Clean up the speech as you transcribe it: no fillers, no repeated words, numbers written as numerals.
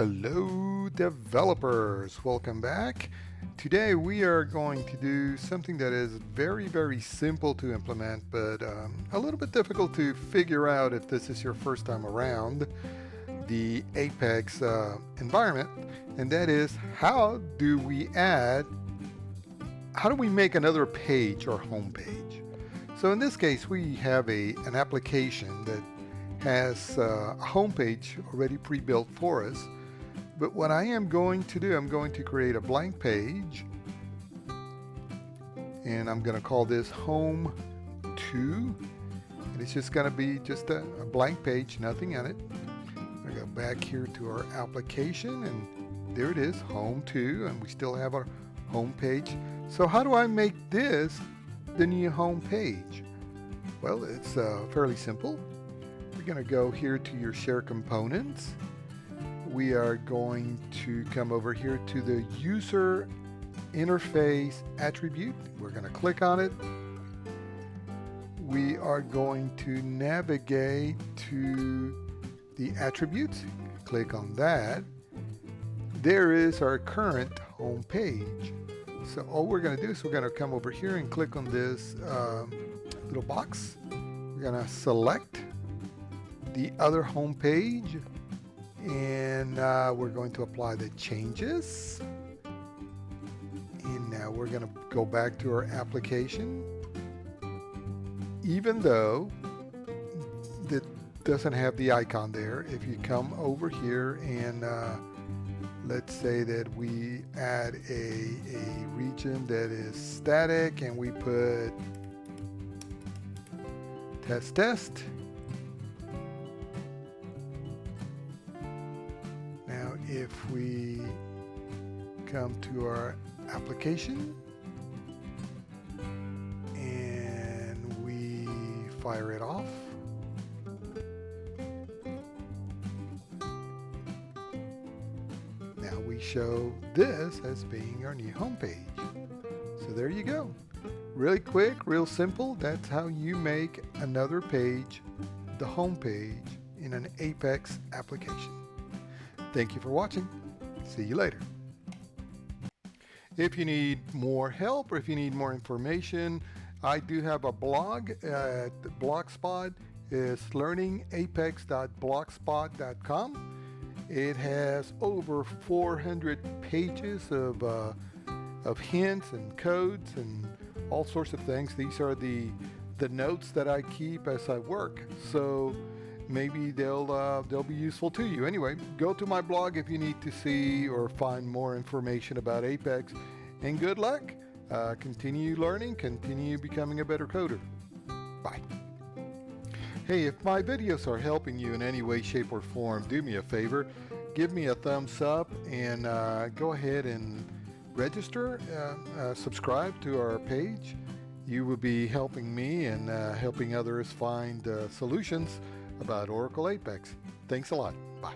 Hello developers, welcome back. Today we are going to do something that is very simple to implement, but a little bit difficult to figure out if this is your first time around the Apex environment, and that is how do we make another page or home page? So in this case we have an application that has a home page already pre-built for us. But what I am going to do, I'm going to create a blank page, and I'm going to call this Home 2, and it's just going to be just a blank page, nothing on it. I'm going to go back here to our application, and there it is, Home 2, and we still have our home page. So how do I make this the new home page? Well, it's fairly simple. We're going to go here to your Share Components. We are going to come over here to the User Interface attribute. We're going to click on it. We are going to navigate to the attributes. Click on that. There is our current home page. So all we're going to do is we're going to come over here and click on this little box. We're going to select the other home page, and we're going to apply the changes, and now we're going to go back to our application. Even though it doesn't have the icon there, if you come over here and let's say that we add a region that is static, and we put test. If we come to our application and we fire it off, now we show this as being our new home page. So there you go. Really quick, real simple. That's how you make another page, the home page, in an Apex application. Thank you for watching. See you later. If you need more help or if you need more information, I do have a blog at Blogspot. It's learningapex.blogspot.com. It has over 400 pages of hints and codes and all sorts of things. These are the notes that I keep as I work. So maybe they'll be useful to you. Anyway, go to my blog if you need to see or find more information about Apex. And good luck. Continue learning, continue becoming a better coder. Bye. Hey, if my videos are helping you in any way, shape, or form, do me a favor. Give me a thumbs up and go ahead and register, subscribe to our page. You will be helping me and helping others find solutions about Oracle Apex. Thanks a lot. Bye.